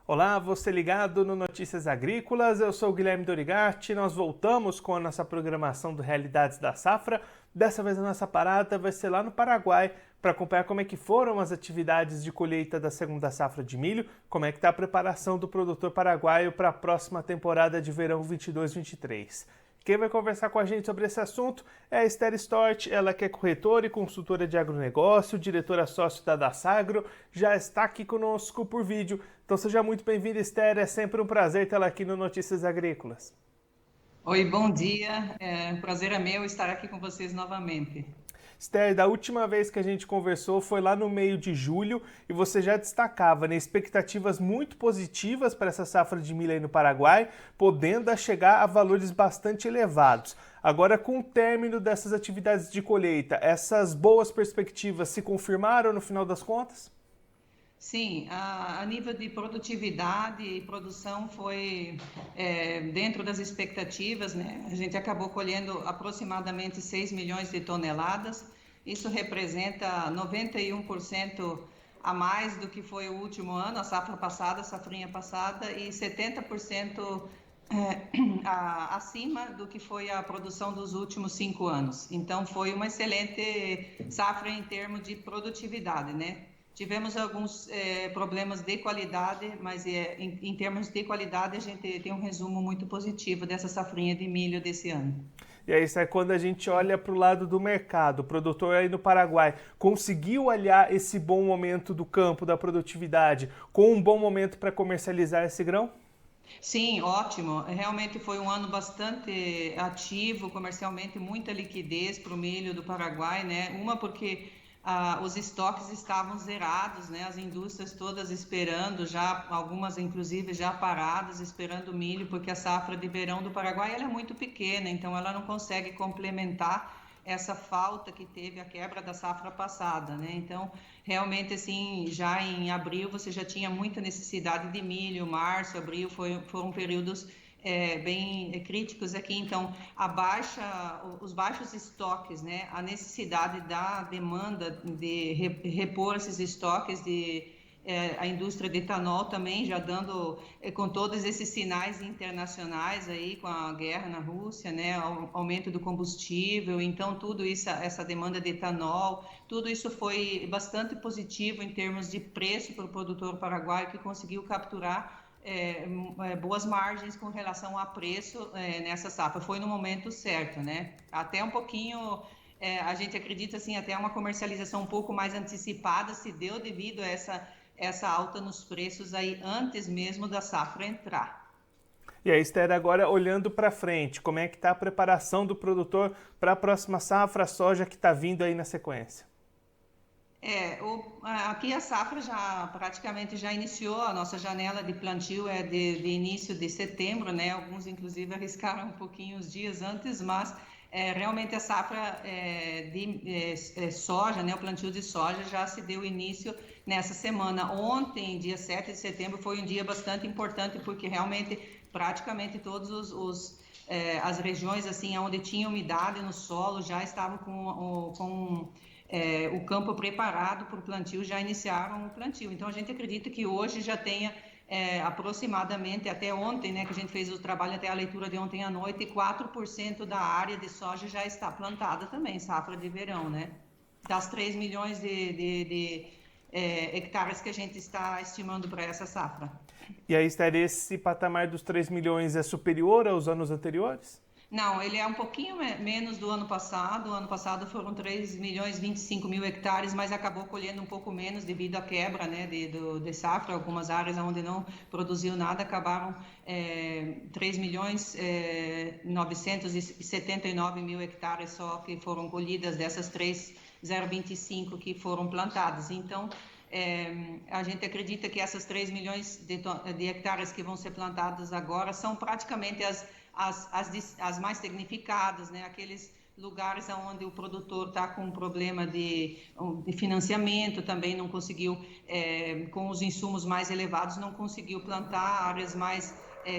Olá, você ligado no Notícias Agrícolas, eu sou o Guilherme Dorigatti, nós voltamos com a nossa programação do Realidades da Safra. Dessa vez a nossa parada vai ser lá no Paraguai para acompanhar como é que foram as atividades de colheita da segunda safra de milho, como é que está a preparação do produtor paraguaio para a próxima temporada de verão 22-23. Quem vai conversar com a gente sobre esse assunto é a Esther Stort, ela que é corretora e consultora de agronegócio, diretora sócio da Dasagro, já está aqui conosco por vídeo. Então seja muito bem-vinda, Esther, é sempre um prazer tê-la aqui no Notícias Agrícolas. Oi, bom dia. O prazer é meu estar aqui com vocês novamente. Esther, da última vez que a gente conversou foi lá no meio de julho e você já destacava, né, expectativas muito positivas para essa safra de milho aí no Paraguai, podendo chegar a valores bastante elevados. Agora, com o término dessas atividades de colheita, essas boas perspectivas se confirmaram no final das contas? Sim, a nível de produtividade e produção foi dentro das expectativas, né? A gente acabou colhendo aproximadamente 6 milhões de toneladas. Isso representa 91% a mais do que foi o último ano, a safra passada, a safrinha passada, e 70% acima do que foi a produção dos últimos 5 anos. Então, foi uma excelente safra em termos de produtividade, né? Tivemos alguns problemas de qualidade, mas em termos de qualidade a gente tem um resumo muito positivo dessa safrinha de milho desse ano. E aí, isso é quando a gente olha para o lado do mercado. O produtor aí no Paraguai conseguiu aliar esse bom momento do campo, da produtividade, com um bom momento para comercializar esse grão? Sim, ótimo. Realmente foi um ano bastante ativo, comercialmente, muita liquidez para o milho do Paraguai, né? Uma porque os estoques estavam zerados, né? As indústrias todas esperando, já algumas inclusive já paradas, esperando o milho, porque a safra de verão do Paraguai ela é muito pequena, então ela não consegue complementar essa falta que teve a quebra da safra passada, né? Então, realmente, assim, já em abril você já tinha muita necessidade de milho, março, abril foram períodos bem críticos aqui, então os baixos estoques, né, a necessidade da demanda de repor esses estoques a indústria de etanol também já dando, com todos esses sinais internacionais aí, com a guerra na Rússia, né, aumento do combustível, então tudo isso, essa demanda de etanol, tudo isso foi bastante positivo em termos de preço para o produtor paraguaio que conseguiu capturar boas margens com relação a preço nessa safra. Foi no momento certo, né? Até um pouquinho, a gente acredita assim, até uma comercialização um pouco mais antecipada se deu devido a essa alta nos preços aí antes mesmo da safra entrar. E aí, Esther, agora olhando para frente, como é que está a preparação do produtor para a próxima safra, a soja que está vindo aí na sequência? Aqui a safra praticamente já iniciou, a nossa janela de plantio é de início de setembro, né? Alguns inclusive arriscaram um pouquinho os dias antes, mas realmente a safra de soja, né? O plantio de soja já se deu início nessa semana. Ontem, dia 7 de setembro, foi um dia bastante importante porque realmente praticamente todos as regiões assim, onde tinha umidade no solo já estavam com o campo preparado para o plantio, já iniciaram o plantio. Então, a gente acredita que hoje já tenha aproximadamente, até ontem, né, que a gente fez o trabalho até a leitura de ontem à noite, 4% da área de soja já está plantada também, safra de verão, né? Das 3 milhões de hectares que a gente está estimando para essa safra. E aí, Esther, esse patamar dos 3 milhões é superior aos anos anteriores? Não, ele é um pouquinho menos do ano passado. O ano passado foram 3 milhões e 25 mil hectares, mas acabou colhendo um pouco menos devido à quebra, né, de safra. Algumas áreas onde não produziu nada acabaram 3 milhões 979 mil hectares só que foram colhidas dessas 3,025 que foram plantadas. Então, a gente acredita que essas 3 milhões de hectares que vão ser plantadas agora são praticamente as mais significadas, né? Aqueles lugares onde o produtor está com um problema de financiamento, também não conseguiu, com os insumos mais elevados, não conseguiu plantar. Áreas mais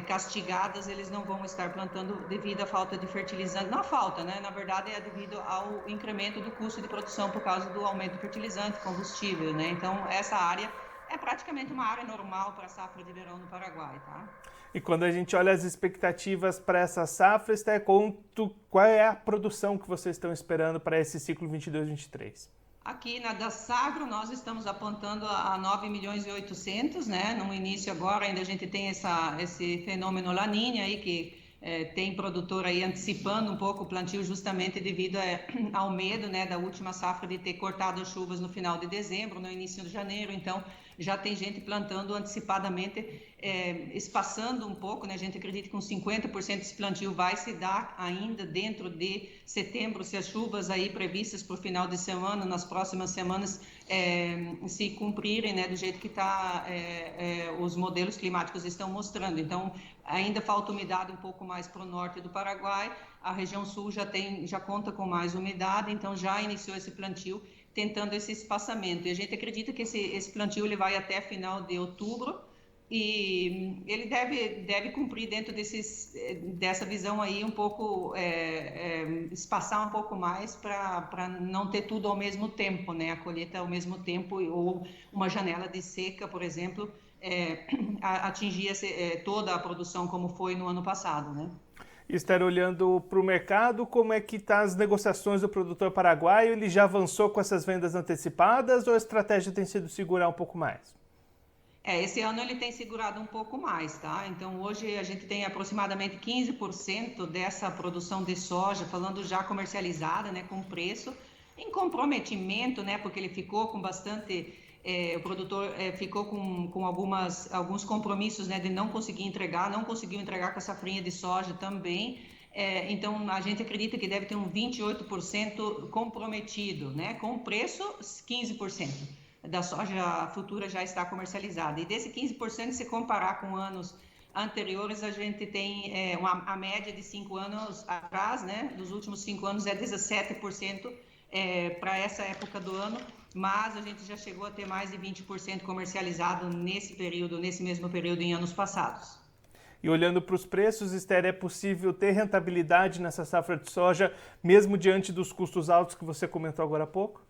castigadas, eles não vão estar plantando devido à falta de fertilizante. Não a falta, né? Na verdade, é devido ao incremento do custo de produção por causa do aumento do fertilizante, combustível, né? Então, essa área É praticamente uma área normal para a safra de verão no Paraguai, tá? E quando a gente olha as expectativas para essa safra, Esther, qual é a produção que vocês estão esperando para esse ciclo 22-23? Aqui na da Sagro nós estamos apontando a 9 milhões e 800, né? No início agora ainda a gente tem esse fenômeno La Niña aí que tem produtor aí antecipando um pouco o plantio justamente devido ao medo, né, da última safra de ter cortado as chuvas no final de dezembro, no início de janeiro. Então já tem gente plantando antecipadamente, espaçando um pouco, né? A gente acredita que uns 50% desse plantio vai se dar ainda dentro de setembro, se as chuvas aí previstas para o final de semana, nas próximas semanas, se cumprirem, né, do jeito que os modelos climáticos estão mostrando. Então, ainda falta umidade um pouco mais para o norte do Paraguai, a região sul já conta com mais umidade, então já iniciou esse plantio, tentando esse espaçamento. E a gente acredita que esse plantio ele vai até final de outubro, e ele deve cumprir dentro dessa visão aí um pouco, espaçar um pouco mais para não ter tudo ao mesmo tempo, né? A colheita ao mesmo tempo, ou uma janela de seca, por exemplo, atingir toda a produção como foi no ano passado, né? Estar olhando para o mercado, como é que estão as negociações do produtor paraguaio? Ele já avançou com essas vendas antecipadas ou a estratégia tem sido segurar um pouco mais? Esse ano ele tem segurado um pouco mais, tá? Então hoje a gente tem aproximadamente 15% dessa produção de soja, falando já comercializada, né, com preço, em comprometimento, né, porque ele ficou com bastante, o produtor ficou com alguns compromissos, né, de não conseguiu entregar com a safrinha de soja também. Então a gente acredita que deve ter um 28% comprometido, né, com preço 15%. Da soja futura já está comercializada. E desse 15%, se comparar com anos anteriores, a gente tem a média de 5 anos atrás, né? Dos últimos 5 anos é 17% para essa época do ano, mas a gente já chegou a ter mais de 20% comercializado nesse mesmo período em anos passados. E olhando para os preços, Esther, é possível ter rentabilidade nessa safra de soja, mesmo diante dos custos altos que você comentou agora há pouco?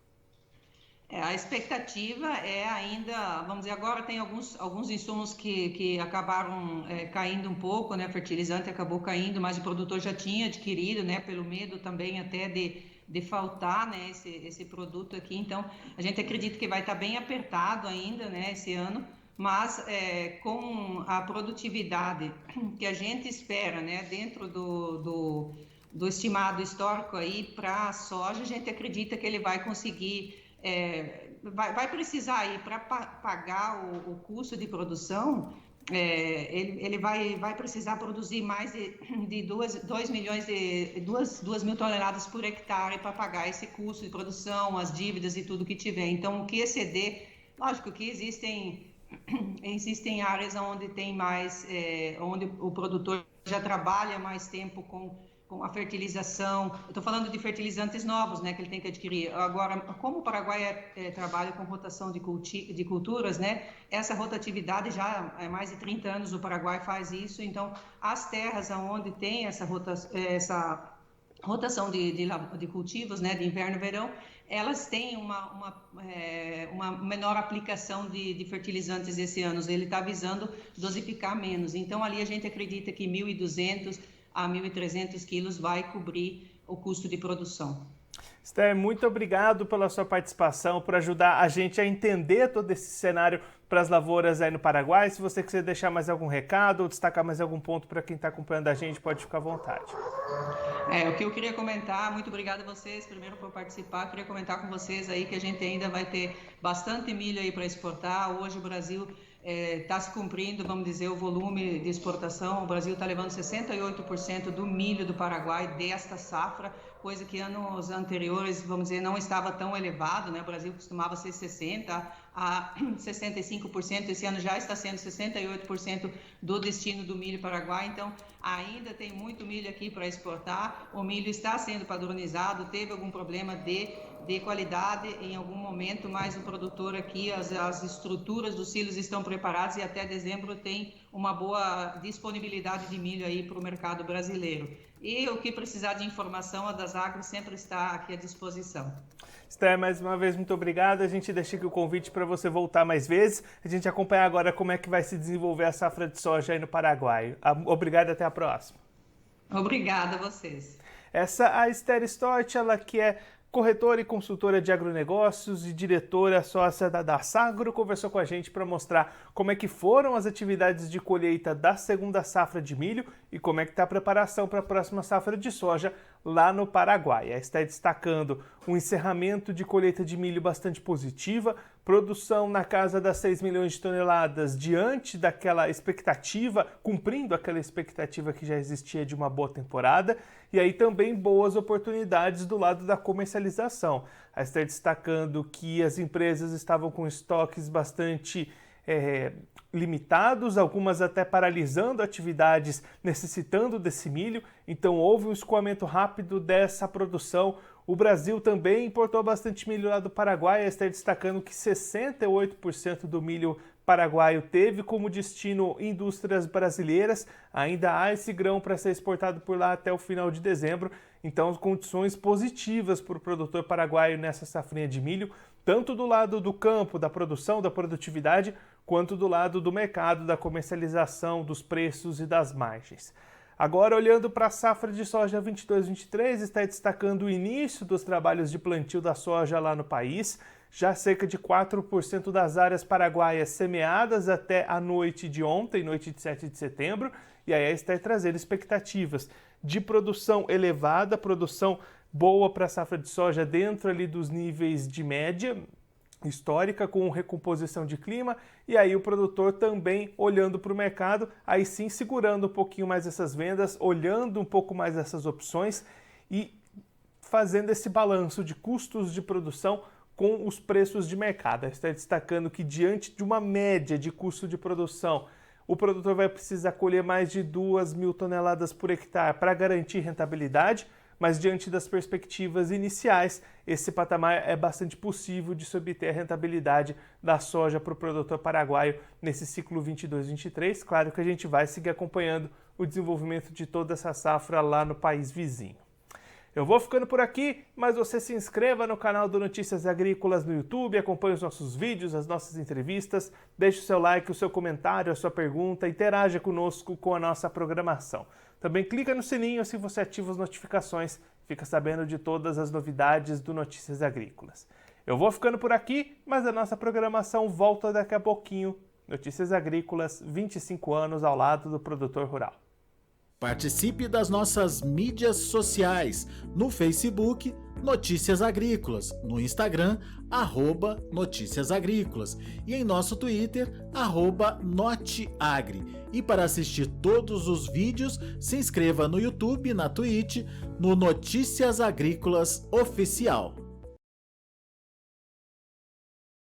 A expectativa é ainda, vamos dizer, agora tem alguns insumos que acabaram caindo um pouco, né? Fertilizante acabou caindo, mas o produtor já tinha adquirido, né? Pelo medo também até de faltar, né? Esse produto aqui. Então, a gente acredita que vai estar bem apertado ainda, né? Esse ano, mas com a produtividade que a gente espera, né? Dentro do estimado histórico aí para a soja, a gente acredita que ele vai conseguir... vai precisar aí para pagar o custo de produção, ele vai precisar produzir mais de 2 mil toneladas por hectare para pagar esse custo de produção, as dívidas e tudo que tiver. Então, o que exceder, lógico que existem áreas onde tem mais, onde o produtor já trabalha mais tempo com a fertilização. Eu estou falando de fertilizantes novos, né, que ele tem que adquirir. Agora, como o Paraguai trabalha com rotação de culturas, né, essa rotatividade já há mais de 30 anos o Paraguai faz isso. Então, as terras onde tem essa rotação de cultivos, né, de inverno e verão, elas têm uma menor aplicação de fertilizantes esse ano. Ele está visando dosificar menos. Então, ali a gente acredita que 1.200 a 1.300 quilos vai cobrir o custo de produção. Esther, muito obrigado pela sua participação, por ajudar a gente a entender todo esse cenário para as lavouras aí no Paraguai. Se você quiser deixar mais algum recado ou destacar mais algum ponto para quem está acompanhando a gente, pode ficar à vontade. O que eu queria comentar, muito obrigada a vocês, primeiro por participar, queria comentar com vocês aí que a gente ainda vai ter bastante milho aí para exportar. Hoje o Brasil está se cumprindo, vamos dizer, o volume de exportação. O Brasil está levando 68% do milho do Paraguai desta safra, coisa que anos anteriores, vamos dizer, não estava tão elevado, né? O Brasil costumava ser 60% a 65%, esse ano já está sendo 68% do destino do milho paraguai. Então, ainda tem muito milho aqui para exportar. O milho está sendo padronizado, teve algum problema de qualidade em algum momento, mas o produtor aqui, as estruturas dos silos estão preparadas e até dezembro tem uma boa disponibilidade de milho aí para o mercado brasileiro. E o que precisar de informação, a Dasagro sempre está aqui à disposição. Esther, mais uma vez, muito obrigado. A gente deixa aqui o convite para você voltar mais vezes. A gente acompanha agora como é que vai se desenvolver a safra de soja aí no Paraguai. Obrigado e até a próxima. Obrigada a vocês. Essa é a Esther Stott, ela que é corretora e consultora de agronegócios e diretora sócia da Dasagro, conversou com a gente para mostrar como é que foram as atividades de colheita da segunda safra de milho e como é que está a preparação para a próxima safra de soja lá no Paraguai. Ela está destacando um encerramento de colheita de milho bastante positiva, produção na casa das 6 milhões de toneladas diante daquela expectativa, cumprindo aquela expectativa que já existia de uma boa temporada, e aí também boas oportunidades do lado da comercialização. A Esther destacando que as empresas estavam com estoques bastante limitados, algumas até paralisando atividades necessitando desse milho, então houve um escoamento rápido dessa produção. O Brasil também importou bastante milho lá do Paraguai, a Esther destacando que 68% do milho paraguaio teve como destino indústrias brasileiras, ainda há esse grão para ser exportado por lá até o final de dezembro, então condições positivas para o produtor paraguaio nessa safrinha de milho, tanto do lado do campo, da produção, da produtividade, quanto do lado do mercado, da comercialização, dos preços e das margens. Agora, olhando para a safra de soja 22-23, está destacando o início dos trabalhos de plantio da soja lá no país. Já cerca de 4% das áreas paraguaias semeadas até a noite de ontem, noite de 7 de setembro, e aí está trazendo expectativas de produção elevada, produção boa para a safra de soja dentro ali dos níveis de média histórica, com recomposição de clima, e aí o produtor também olhando para o mercado, aí sim segurando um pouquinho mais essas vendas, olhando um pouco mais essas opções e fazendo esse balanço de custos de produção com os preços de mercado. Está destacando que diante de uma média de custo de produção, o produtor vai precisar colher mais de 2.000 toneladas por hectare para garantir rentabilidade, mas diante das perspectivas iniciais, esse patamar é bastante possível de se obter a rentabilidade da soja para o produtor paraguaio nesse ciclo 22-23. Claro que a gente vai seguir acompanhando o desenvolvimento de toda essa safra lá no país vizinho. Eu vou ficando por aqui, mas você se inscreva no canal do Notícias Agrícolas no YouTube, acompanhe os nossos vídeos, as nossas entrevistas, deixe o seu like, o seu comentário, a sua pergunta, interaja conosco com a nossa programação. Também clica no sininho se você ativa as notificações, fica sabendo de todas as novidades do Notícias Agrícolas. Eu vou ficando por aqui, mas a nossa programação volta daqui a pouquinho. Notícias Agrícolas, 25 anos ao lado do produtor rural. Participe das nossas mídias sociais, no Facebook, Notícias Agrícolas, no Instagram, @Notícias Agrícolas e em nosso Twitter, @Noteagri. E para assistir todos os vídeos, se inscreva no YouTube, na Twitch, no Notícias Agrícolas Oficial.